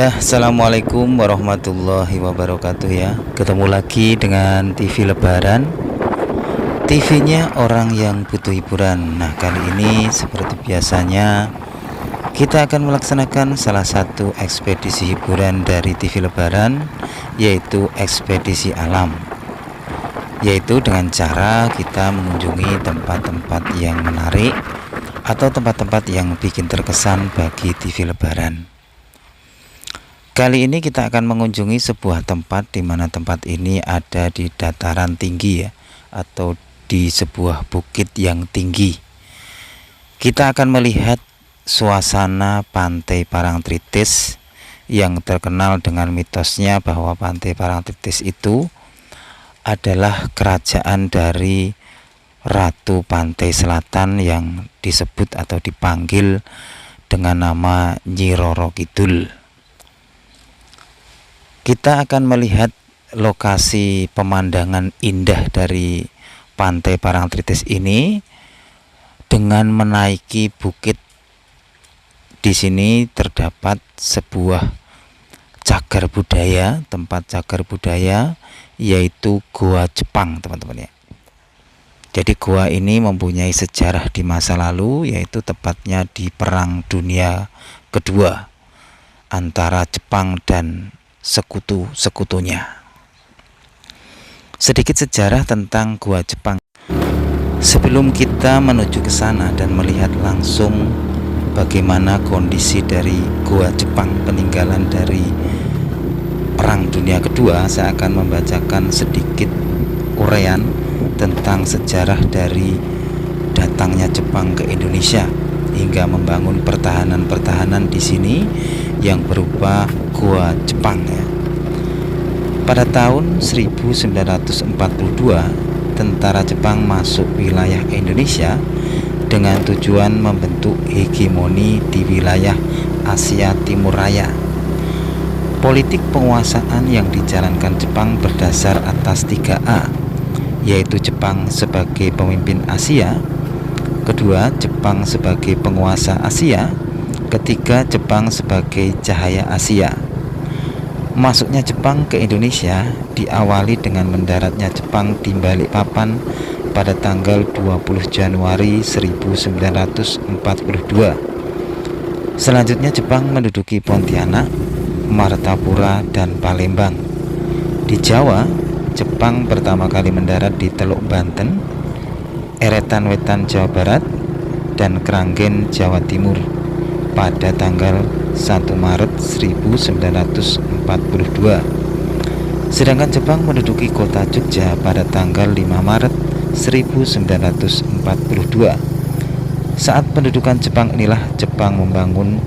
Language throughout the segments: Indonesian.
Ya, assalamualaikum warahmatullahi wabarakatuh ya. Ketemu lagi dengan TV Lebaran, TV-nya orang yang butuh hiburan. Nah, kali ini seperti biasanya kita akan melaksanakan salah satu ekspedisi hiburan dari TV Lebaran, yaitu ekspedisi alam. Yaitu dengan cara kita mengunjungi tempat-tempat yang menarik atau tempat-tempat yang bikin terkesan bagi TV Lebaran. Kali ini kita akan mengunjungi sebuah tempat di mana tempat ini ada di dataran tinggi ya, atau di sebuah bukit yang tinggi. Kita akan melihat suasana Pantai Parangtritis yang terkenal dengan mitosnya bahwa Pantai Parangtritis itu adalah kerajaan dari Ratu Pantai Selatan yang disebut atau dipanggil dengan nama Nyi Roro Kidul. Kita akan melihat lokasi pemandangan indah dari Pantai Parangtritis ini dengan menaiki bukit. Di sini terdapat sebuah cagar budaya, tempat cagar budaya, yaitu Goa Jepang, teman-teman ya. Jadi goa ini mempunyai sejarah di masa lalu, yaitu tepatnya di Perang Dunia Kedua antara Jepang dan sekutu-sekutunya. Sedikit sejarah tentang Goa Jepang. Sebelum kita menuju ke sana dan melihat langsung bagaimana kondisi dari Goa Jepang peninggalan dari Perang Dunia Kedua, saya akan membacakan sedikit uraian tentang sejarah dari datangnya Jepang ke Indonesia hingga membangun pertahanan-pertahanan di sini yang berupa Goa Jepang ya. Pada tahun 1942, tentara Jepang masuk wilayah Indonesia dengan tujuan membentuk hegemoni di wilayah Asia Timur Raya. Politik penguasaan yang dijalankan Jepang berdasar atas 3A, yaitu Jepang sebagai pemimpin Asia, kedua Jepang sebagai penguasa Asia, ketiga Jepang sebagai cahaya Asia. Masuknya Jepang ke Indonesia diawali dengan mendaratnya Jepang di Balikpapan pada tanggal 20 Januari 1942. Selanjutnya Jepang menduduki Pontianak, Martapura, dan Palembang. Di Jawa, Jepang pertama kali mendarat di Teluk Banten, Eretan Wetan Jawa Barat, dan Kranggen Jawa Timur pada tanggal 1 Maret 1942. Sedangkan Jepang menduduki kota Jogja pada tanggal 5 Maret 1942. Saat pendudukan Jepang inilah Jepang membangun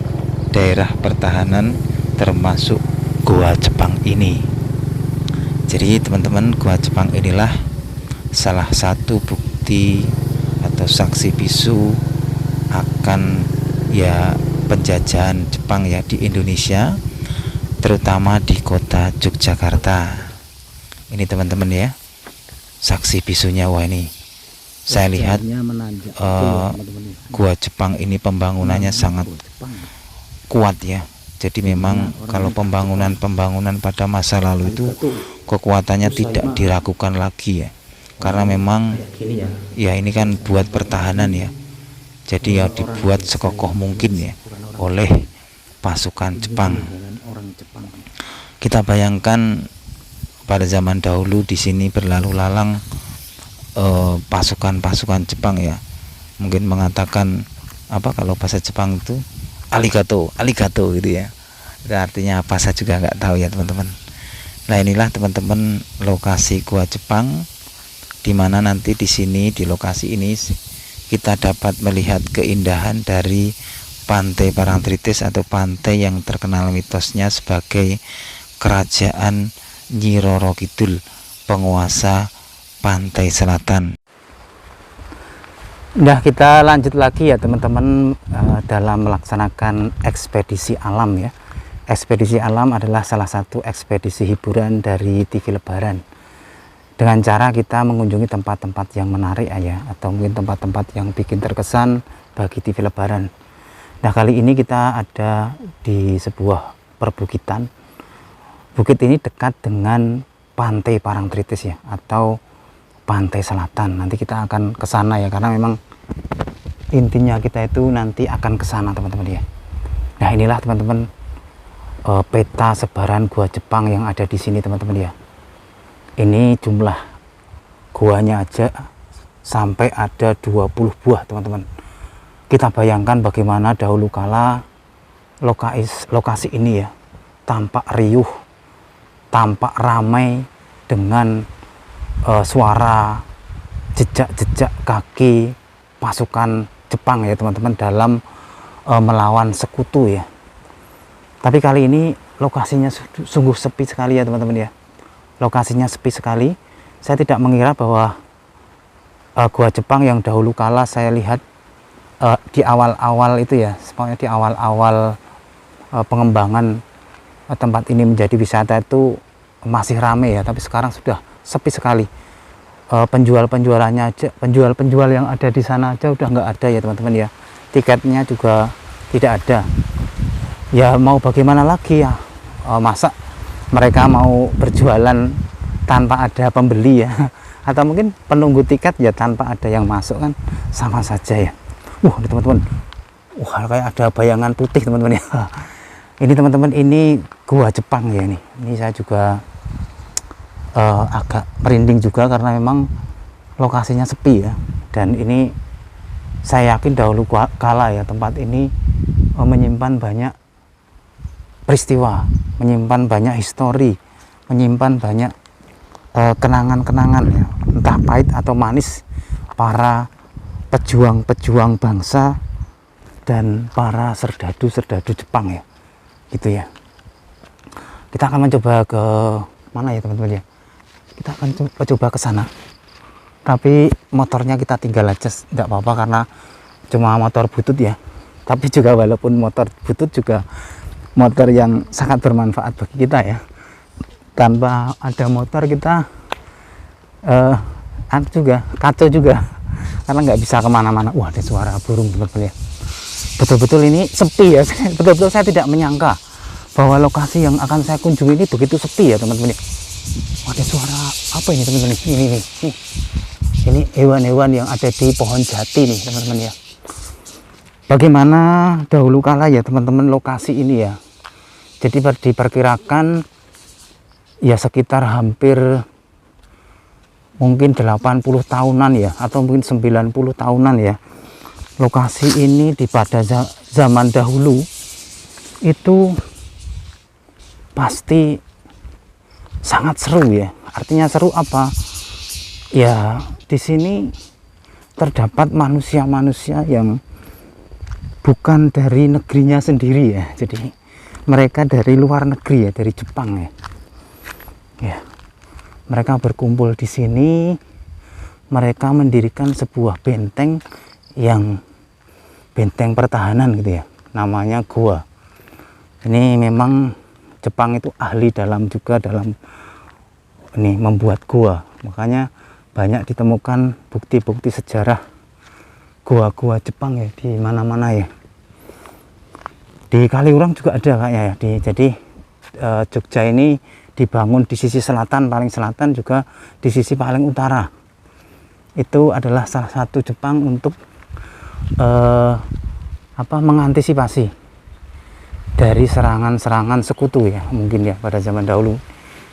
daerah pertahanan termasuk Goa Jepang ini. Jadi teman-teman, Goa Jepang inilah salah satu bukti atau saksi bisu akan ya penjajahan Jepang ya di Indonesia, terutama di kota Yogyakarta. Ini teman-teman ya, saksi bisunya. Wah, ini saya lihat Goa Jepang ini pembangunannya sangat kuat ya. Jadi memang kalau pembangunan pada masa lalu itu kekuatannya tidak diragukan lagi ya, karena memang ya ini kan buat pertahanan ya. Jadi ya dibuat sekokoh mungkin ya oleh pasukan Jepang. Kita bayangkan pada zaman dahulu di sini berlalu lalang pasukan-pasukan Jepang ya. Mungkin mengatakan apa kalau bahasa Jepang itu arigato gitu ya. Itu artinya apa saya juga nggak tahu ya teman-teman. Nah, inilah teman-teman lokasi Goa Jepang, di mana nanti di sini di lokasi ini kita dapat melihat keindahan dari Pantai Parangtritis atau pantai yang terkenal mitosnya sebagai kerajaan Nyi Roro Kidul, penguasa Pantai Selatan. Nah, kita lanjut lagi ya teman-teman dalam melaksanakan ekspedisi alam ya. Ekspedisi alam adalah salah satu ekspedisi hiburan dari TV Lebaran. Dengan cara kita mengunjungi tempat-tempat yang menarik ya, atau mungkin tempat-tempat yang bikin terkesan bagi TV Lebaran. Nah, kali ini kita ada di sebuah perbukitan. Bukit ini dekat dengan pantai Parangtritis ya, atau pantai selatan. Nanti kita akan ke sana ya, karena memang intinya kita itu nanti akan ke sana teman-teman ya. Nah inilah teman-teman peta sebaran gua Jepang yang ada di sini teman-teman ya. Ini jumlah guanya aja sampai ada 20 buah teman-teman. Kita bayangkan bagaimana dahulu kala lokasi ini ya tampak riuh, tampak ramai dengan suara jejak-jejak kaki pasukan Jepang ya teman-teman dalam melawan sekutu ya. Tapi kali ini lokasinya sungguh sepi sekali ya teman-teman ya. Lokasinya sepi sekali. Saya tidak mengira bahwa gua Jepang yang dahulu kala saya lihat di awal-awal itu ya, pokoknya di awal-awal pengembangan tempat ini menjadi wisata itu masih ramai ya, tapi sekarang sudah sepi sekali. Penjual-penjualannya aja, penjual-penjual yang ada di sana aja udah nggak ada ya teman-teman ya. Tiketnya juga tidak ada. Ya mau bagaimana lagi ya, masa mereka mau berjualan tanpa ada pembeli ya, atau mungkin penunggu tiket ya tanpa ada yang masuk, kan sama saja ya. Ini teman-teman, kayak ada bayangan putih teman-teman ya. Ini teman-teman, ini gua Jepang ya. Ini saya juga agak merinding juga karena memang lokasinya sepi ya. Dan ini saya yakin dahulu kala ya tempat ini menyimpan banyak peristiwa, menyimpan banyak histori, menyimpan banyak kenangan-kenangan ya, entah pahit atau manis para pejuang-pejuang bangsa dan para serdadu-serdadu Jepang ya, gitu ya. Kita akan mencoba ke mana ya teman-teman ya. Kita akan coba ke sana. Tapi motornya kita tinggal aja, tidak apa-apa karena cuma motor butut ya. Tapi juga walaupun motor butut juga motor yang sangat bermanfaat bagi kita ya. Tanpa ada motor kita kacau juga karena nggak bisa kemana-mana. Ada suara burung teman-teman ya. Betul-betul ini sepi ya. Betul-betul saya tidak menyangka bahwa lokasi yang akan saya kunjungi ini begitu sepi ya teman-teman ya. Ada suara apa ini teman-teman? Ini hewan-hewan yang ada di pohon jati nih teman-teman ya. Bagaimana dahulu kala ya teman-teman lokasi ini ya. Jadi diperkirakan ya sekitar hampir mungkin 80 tahunan ya, atau mungkin 90 tahunan ya. Lokasi ini pada zaman dahulu itu pasti sangat seru ya. Artinya seru apa? Ya di sini terdapat manusia-manusia yang bukan dari negerinya sendiri ya. Jadi mereka dari luar negeri ya, dari Jepang ya. Ya. Mereka berkumpul di sini. Mereka mendirikan sebuah benteng yang benteng pertahanan gitu ya. Namanya gua. Ini memang Jepang itu ahli dalam ini membuat gua. Makanya banyak ditemukan bukti-bukti sejarah gua-gua Jepang ya di mana-mana ya. Di Kaliurang juga ada kayaknya ya. Jadi Jogja ini dibangun di sisi selatan, paling selatan, juga di sisi paling utara. Itu adalah salah satu Jepang untuk mengantisipasi dari serangan-serangan sekutu ya, mungkin ya pada zaman dahulu.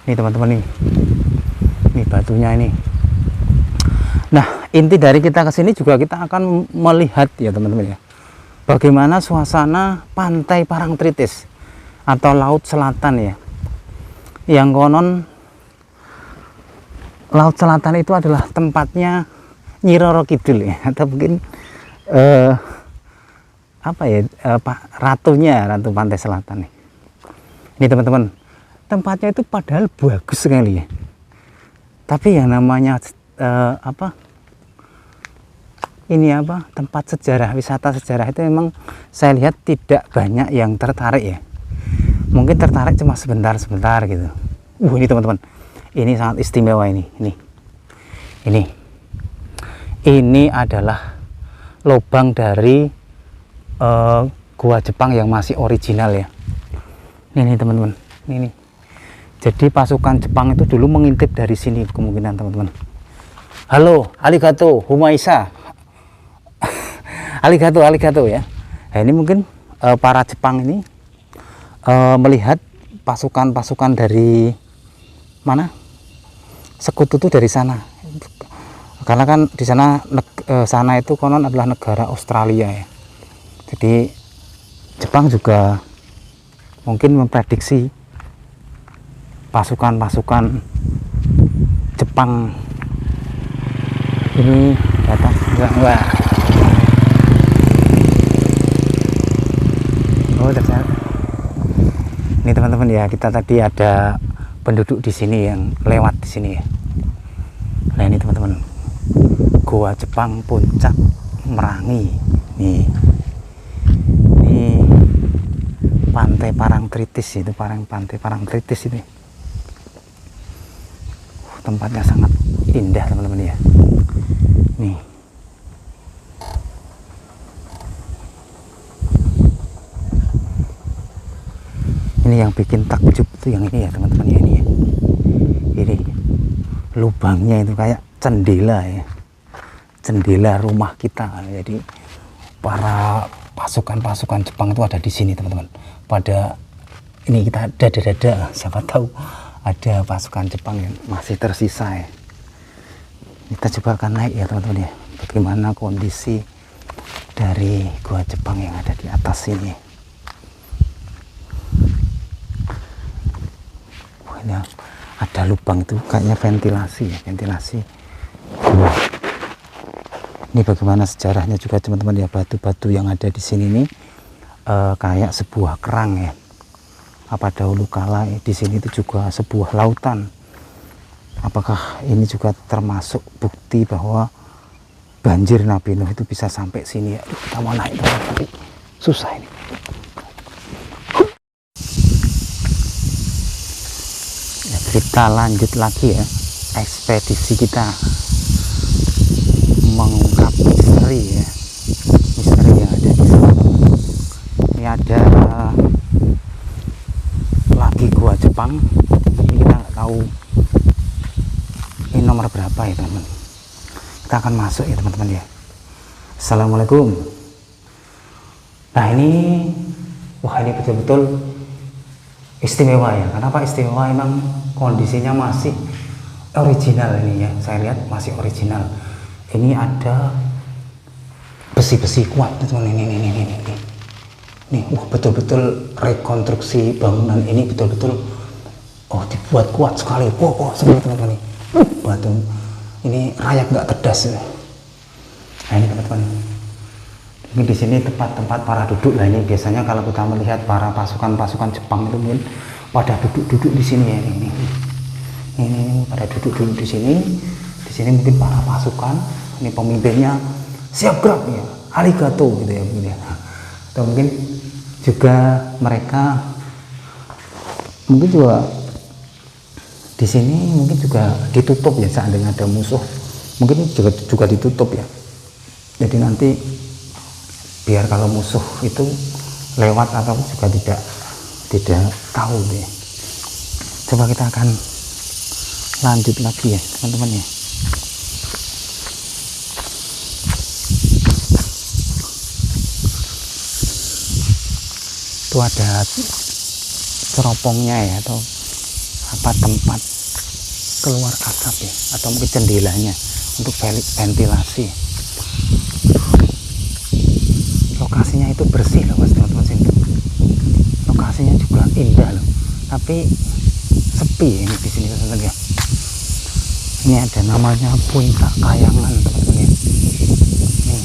Ini teman-teman ini batunya ini. Nah, inti dari kita ke sini juga kita akan melihat ya teman-teman ya, bagaimana suasana pantai Parangtritis atau laut selatan ya. Yang konon laut selatan itu adalah tempatnya Nyi Roro Kidul ya, atau mungkin ratunya, ratu pantai selatan nih. Ini teman-teman, tempatnya itu padahal bagus sekali ya. Tapi yang namanya tempat sejarah, wisata sejarah itu memang saya lihat tidak banyak yang tertarik ya. Mungkin tertarik cuma sebentar-sebentar gitu. Ini teman-teman, ini sangat istimewa ini. Ini adalah lubang dari gua Jepang yang masih original ya. Ini teman-teman, ini. Jadi pasukan Jepang itu dulu mengintip dari sini kemungkinan teman-teman. Halo, arigato, humaisa. Arigato ya. Nah, ini mungkin para Jepang ini melihat pasukan-pasukan dari mana? Sekutu itu dari sana. Karena kan di sana sana itu konon adalah negara Australia ya. Jadi Jepang juga mungkin memprediksi pasukan-pasukan Jepang ini datang. Enggak. Oh, ternyata. Ini teman-teman ya, kita tadi ada penduduk di sini yang lewat di sini ya. Nah, ini teman-teman. Goa Jepang Puncak Merangi. Nih. Ini Pantai Parangtritis itu, Pantai Parangtritis ini. Tempatnya sangat indah teman-teman ya. Nih. Ini yang bikin takjub itu yang ini ya teman-teman ya, ini ya. Ini lubangnya itu kayak jendela ya. Jendela rumah kita. Jadi para pasukan-pasukan Jepang itu ada di sini teman-teman. Pada ini kita dada-dada, siapa tahu ada pasukan Jepang yang masih tersisa ya. Kita coba akan naik ya teman-teman ya, bagaimana kondisi dari gua Jepang yang ada di atas sini. Wah, ini ada lubang itu kayaknya ventilasi ya, ventilasi. Wah. Ini bagaimana sejarahnya juga teman-teman ya, batu-batu yang ada di sini nih kayak sebuah kerang ya. Apa dahulu kala di sini itu juga sebuah lautan. Apakah ini juga termasuk bukti bahwa banjir Nabi Nuh itu bisa sampai sini ya? Kita mau naik tapi susah ini. Ya, kita lanjut lagi ya ekspedisi kita mengungkap misteri ya, misteri yang ada di sini. Ini ada lagi gua Jepang. Ini kita nggak tahu ini nomor berapa ya teman-teman. Kita akan masuk ya teman-teman ya. Assalamualaikum. Nah ini, wah ini betul-betul istimewa ya. Kenapa istimewa? Emang kondisinya masih original ini ya. Saya lihat masih original. Ini ada besi-besi kuat teman-teman. Ini. Nih, wah betul-betul rekonstruksi bangunan ini betul-betul dibuat kuat sekali. Wah semua teman-teman nih. Batu ini rayak nggak terdas. Nah ini teman-teman. Ini di sini tempat-tempat para duduk lah ini. Biasanya kalau kita melihat para pasukan-pasukan Jepang itu mungkin pada duduk-duduk di sini ya. Ini pada duduk-duduk di sini. Di sini mungkin para pasukan. Ini pemimpinnya siap gerak ya. Arigato gitu ya mungkin ya. Atau mungkin juga mereka mungkin juga di sini mungkin juga ditutup ya, seandainya ada musuh mungkin juga ditutup ya. Jadi nanti biar kalau musuh itu lewat atau juga tidak tahu deh. Coba kita akan lanjut lagi ya teman-teman ya. Itu ada teropongnya ya, atau apa tempat keluar asap ya, atau mungkin jendelanya untuk ventilasi. Lokasinya itu bersih loh mas teman-teman sini. Lokasinya juga indah loh, tapi sepi ini di sini teman-teman ya. Ini ada namanya Puncak Kayangan teman-teman ya. Nih.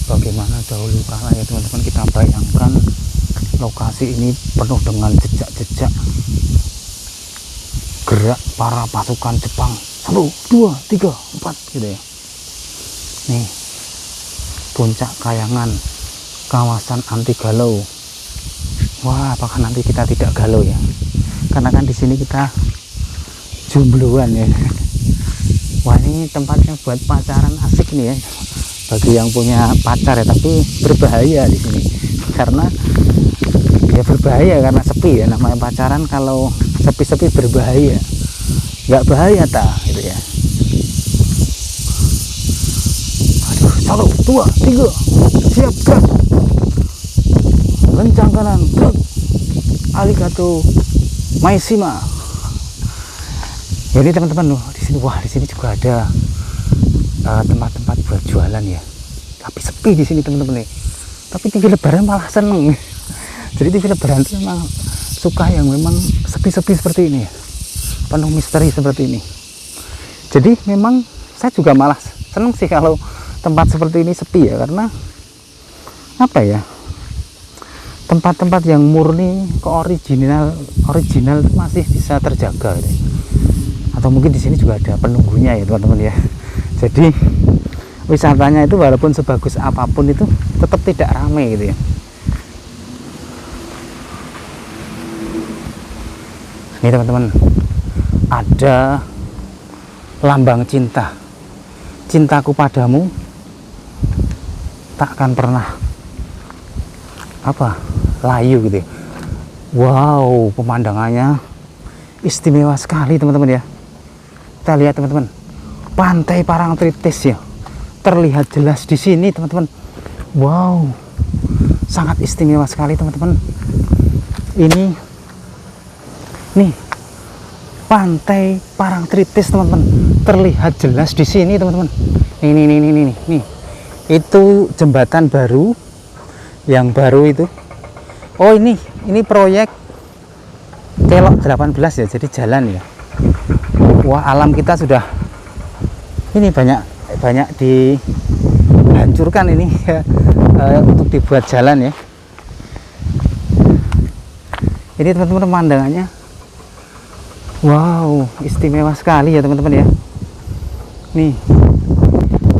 Bagaimana dahulu kala ya teman-teman, kita bayangkan lokasi ini penuh dengan jejak-jejak gerak para pasukan Jepang. 1, 2, 3, 4 gitu ya. Nih Puncak Kayangan, kawasan anti galau. Wah, apakah nanti kita tidak galau ya? Karena kan di sini kita jombloan ya. Wah, ini tempatnya buat pacaran asik nih ya. Bagi yang punya pacar ya, tapi berbahaya di sini. karena ya berbahaya, karena sepi ya. Namanya pacaran kalau sepi-sepi berbahaya, nggak bahaya gitu ya. Aduh, 1, 2, 3 siap gas, lencang kanan, truk, aligato maisima. Jadi teman-teman, di sini wah, di sini juga ada tempat-tempat buat jualan ya, tapi sepi di sini teman-teman nih. Tapi TV Lebaran malah seneng. Jadi TV Lebaran itu memang suka yang memang sepi-sepi seperti ini ya, penuh misteri seperti ini. Jadi memang saya juga malah seneng sih kalau tempat seperti ini sepi ya, karena apa ya, tempat-tempat yang murni original itu masih bisa terjaga gitu. Atau mungkin di sini juga ada penunggunya ya teman-teman ya. Jadi wisatanya itu walaupun sebagus apapun itu tetap tidak ramai gitu ya. Ini teman-teman, ada lambang cinta, cintaku padamu takkan pernah layu gitu ya. Wow, pemandangannya istimewa sekali teman-teman ya. Kita lihat teman-teman, pantai Parangtritis ya, terlihat jelas di sini teman-teman. Wow, sangat istimewa sekali teman-teman. Ini nih pantai Parangtritis teman-teman, terlihat jelas di sini teman-teman. Nih, itu jembatan baru, yang baru itu. Oh ini proyek Kelok 18 ya, jadi jalan ya. Wah, alam kita sudah ini banyak dihancurkan ini ya, untuk dibuat jalan ya. Ini teman-teman pemandangannya, wow, istimewa sekali ya teman-teman ya. Nih,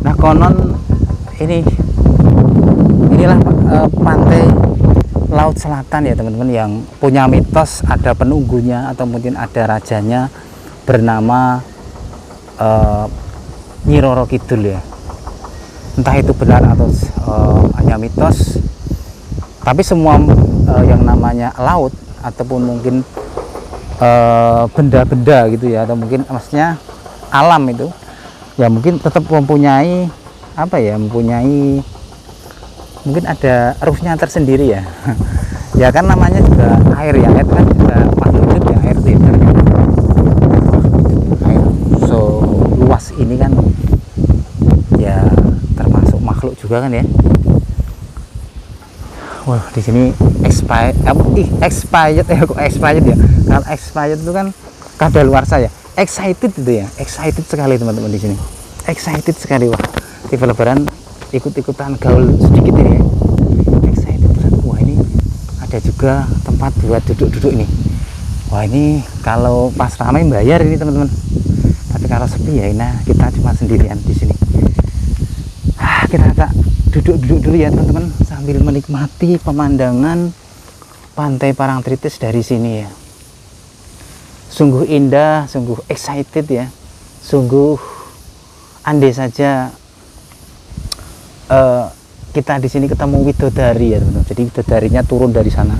nah konon inilah pantai Laut Selatan ya teman-teman, yang punya mitos ada penunggunya atau mungkin ada rajanya bernama Nyi Roro Kidul ya. Entah itu benar atau hanya mitos, tapi semua yang namanya laut ataupun mungkin benda-benda gitu ya, atau mungkin maksudnya alam itu ya, mungkin tetap mempunyai mungkin ada ruhnya tersendiri ya. Ya kan namanya juga air ya, air kan juga makhluk hidup ya, air itu air luas ini kan ya, termasuk makhluk juga kan ya. Wah, di sini expired ya. Kalau expired itu kan kadaluarsa ya. Excited itu ya, excited sekali teman-teman di sini. Excited sekali, wah. TV Lebaran ikut-ikutan gaul sedikit ini ya. Excited. Wah, ini ada juga tempat buat duduk-duduk ini. Wah, ini kalau pas ramai bayar ini teman-teman. Tapi kalau sepi ya, nah kita cuma sendirian di sini. Kita duduk-duduk dulu ya teman-teman, sambil menikmati pemandangan pantai Parangtritis dari sini ya. Sungguh indah, sungguh excited ya, sungguh andai saja kita di sini ketemu widodari ya teman-teman. Jadi widodarinya turun dari sana,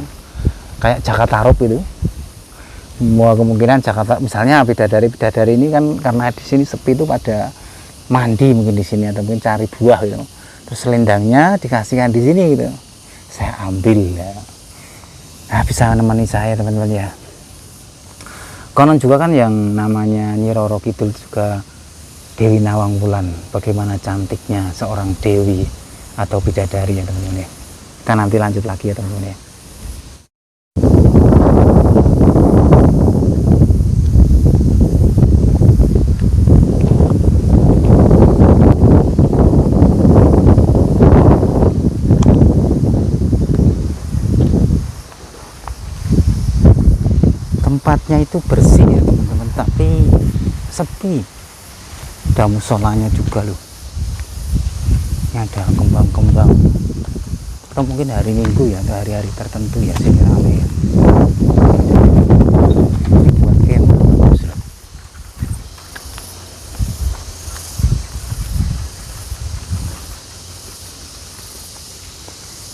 kayak Jakarta Rup itu. Semua kemungkinan Jakarta, misalnya bidadari ini kan karena di sini sepi itu pada mandi mungkin di sini, atau mungkin cari buah gitu. Terus selendangnya dikasihkan di sini gitu. Saya ambil ya. Nah, bisa menemani saya teman-teman ya. Konon juga kan yang namanya Nyi Roro Kidul juga Dewi Nawang Wulan. Bagaimana cantiknya seorang dewi atau bidadari ya teman-teman ya. Kita nanti lanjut lagi ya teman-teman ya. Tempatnya itu bersih ya teman-teman, tapi sepi. Ada musolanya juga loh. Ini ada kembang-kembang. Atau mungkin hari Minggu ya, atau hari-hari tertentu ya sini rame ya. Ini buat camp bagus loh.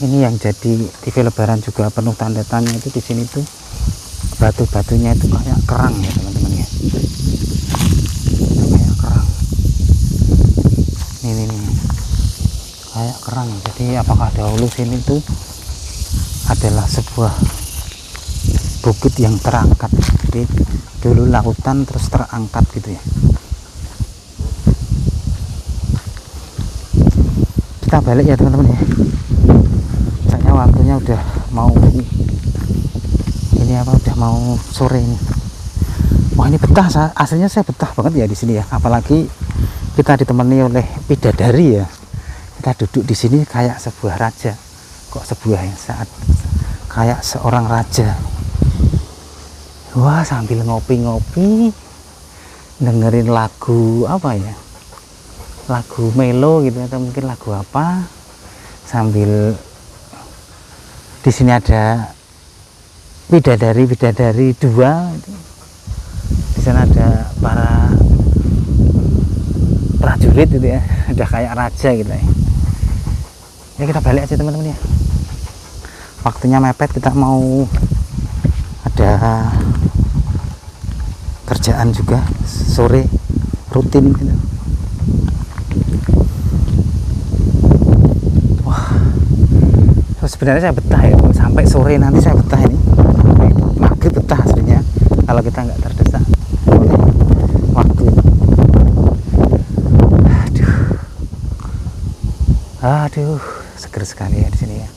Ini yang jadi TV Lebaran juga penuh tanda tanya itu di sini tuh batu-batunya itu kayak kerang ya teman-teman ya. Itu kayak kerang. Nih kayak kerang. Jadi apakah dahulu sini tuh adalah sebuah bukit yang terangkat. Jadi dulu lautan terus terangkat gitu ya. Kita balik ya teman-teman ya. Kayaknya waktunya udah mau ini apa, udah mau sore ini. Wah, ini betah, aslinya saya betah banget ya di sini ya. Apalagi kita ditemani oleh bidadari ya. Kita duduk di sini kayak sebuah raja. Kok sebuah yang saat kayak seorang raja. Wah, sambil ngopi-ngopi dengerin lagu apa ya, lagu melo gitu atau mungkin lagu apa, sambil di sini ada bidadari dua, di sana ada para prajurit gitu ya, udah kayak raja gitu ya. Ya kita balik aja teman-teman ya, waktunya mepet, kita mau ada kerjaan juga sore rutin gitu. Wah, sebenarnya saya betah ya, sampai sore nanti saya betah ini, maghrib betah aslinya kalau kita nggak terdesak oleh waktu. Aduh, seger sekali ya di sini ya.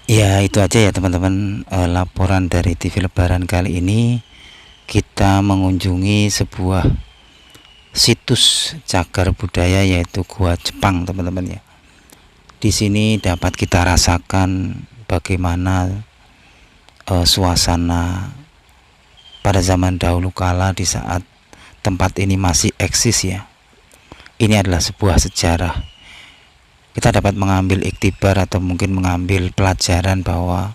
Ya itu aja ya teman-teman, laporan dari TV Lebaran kali ini. Kita mengunjungi sebuah situs cagar budaya yaitu Gua Jepang teman-teman ya. Di sini dapat kita rasakan bagaimana suasana pada zaman dahulu kala di saat tempat ini masih eksis ya. Ini adalah sebuah sejarah. Kita dapat mengambil iktibar atau mungkin mengambil pelajaran bahwa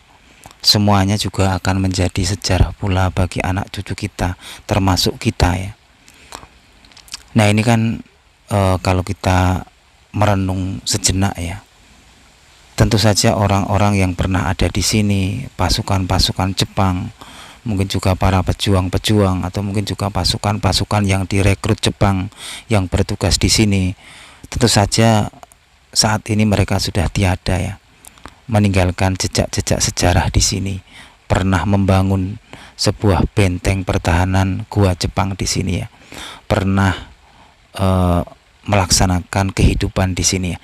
semuanya juga akan menjadi sejarah pula bagi anak cucu kita, termasuk kita ya. Nah ini kan kalau kita merenung sejenak ya, tentu saja orang-orang yang pernah ada di sini, pasukan-pasukan Jepang, mungkin juga para pejuang-pejuang, atau mungkin juga pasukan-pasukan yang direkrut Jepang yang bertugas di sini, tentu saja saat ini mereka sudah tiada ya, meninggalkan jejak-jejak sejarah di sini, pernah membangun sebuah benteng pertahanan Gua Jepang di sini ya, pernah melaksanakan kehidupan di sini ya.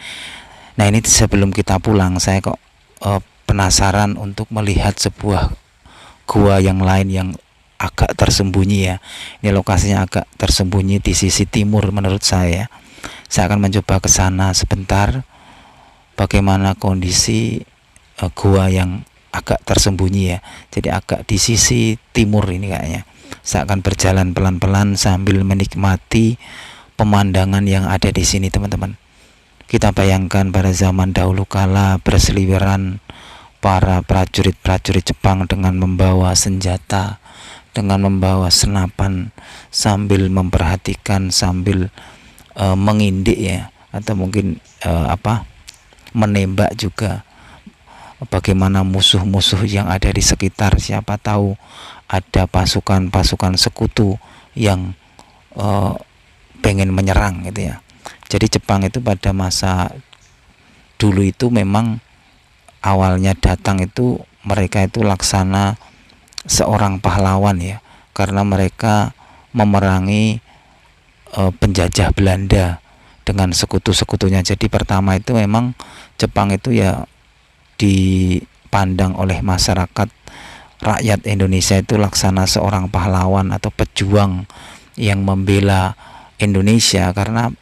Nah ini sebelum kita pulang, saya kok penasaran untuk melihat sebuah gua yang lain yang agak tersembunyi ya. Ini lokasinya agak tersembunyi di sisi timur menurut saya. Saya akan mencoba ke sana sebentar, bagaimana kondisi gua yang agak tersembunyi ya. Jadi agak di sisi timur ini kayaknya. Saya akan berjalan pelan-pelan sambil menikmati pemandangan yang ada di sini teman-teman. Kita bayangkan pada zaman dahulu kala berseliweran para prajurit-prajurit Jepang dengan membawa senjata, dengan membawa senapan, sambil memperhatikan, sambil mengindik ya, atau mungkin menembak juga bagaimana musuh-musuh yang ada di sekitar. Siapa tahu ada pasukan-pasukan sekutu yang pengen menyerang gitu ya. Jadi Jepang itu pada masa dulu itu memang awalnya datang itu mereka itu laksana seorang pahlawan ya, karena mereka memerangi penjajah Belanda dengan sekutu-sekutunya. Jadi pertama itu memang Jepang itu ya dipandang oleh masyarakat rakyat Indonesia itu laksana seorang pahlawan atau pejuang yang membela Indonesia, karena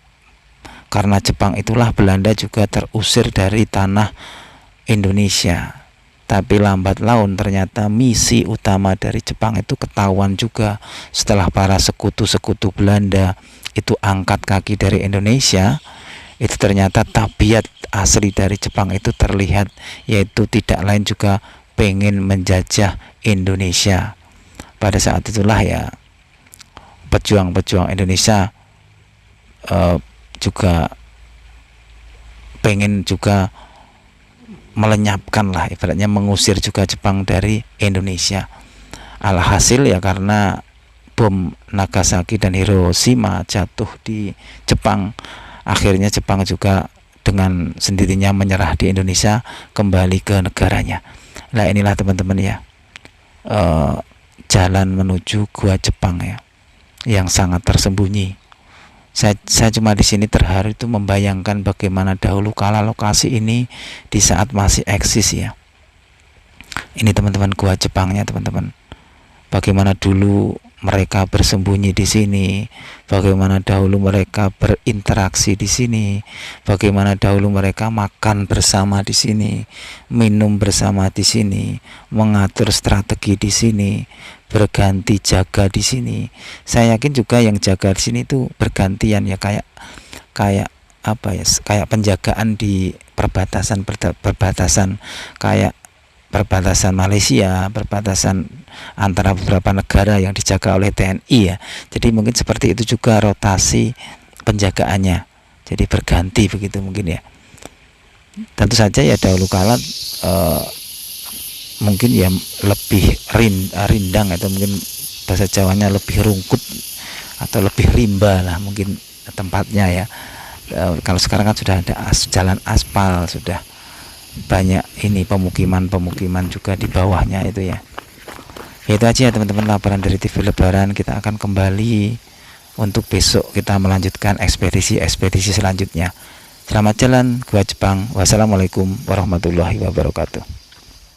Jepang itulah Belanda juga terusir dari tanah Indonesia. Tapi lambat laun ternyata misi utama dari Jepang itu ketahuan juga setelah para sekutu-sekutu Belanda itu angkat kaki dari Indonesia. Itu ternyata tabiat asli dari Jepang itu terlihat, yaitu tidak lain juga pengen menjajah Indonesia. Pada saat itulah ya pejuang-pejuang Indonesia juga pengen juga melenyapkan lah, ibaratnya mengusir juga Jepang dari Indonesia. Alhasil ya karena bom Nagasaki dan Hiroshima jatuh di Jepang, akhirnya Jepang juga dengan sendirinya menyerah di Indonesia, kembali ke negaranya. Nah inilah teman-teman ya, jalan menuju gua Jepang ya, yang sangat tersembunyi. Saya cuma di sini terharu itu membayangkan bagaimana dahulu kala lokasi ini di saat masih eksis ya. Ini teman-teman gua Jepangnya teman-teman. Bagaimana dulu mereka bersembunyi di sini, bagaimana dahulu mereka berinteraksi di sini, bagaimana dahulu mereka makan bersama di sini, minum bersama di sini, mengatur strategi di sini, berganti jaga di sini. Saya yakin juga yang jaga di sini itu bergantian ya, kayak apa ya, kayak penjagaan di perbatasan kayak perbatasan Malaysia, perbatasan antara beberapa negara yang dijaga oleh TNI ya. Jadi mungkin seperti itu juga rotasi penjagaannya. Jadi berganti begitu mungkin ya. Tentu saja ya dahulu kala mungkin ya lebih rindang atau mungkin bahasa Jawanya lebih rungkut atau lebih rimba lah mungkin tempatnya ya. Kalau sekarang kan sudah ada jalan aspal, sudah banyak ini pemukiman juga di bawahnya itu ya. Itu aja ya teman-teman laporan dari TV Lebaran. Kita akan kembali untuk besok kita melanjutkan ekspedisi selanjutnya. Selamat jalan gua Jepang. Wassalamualaikum warahmatullahi wabarakatuh.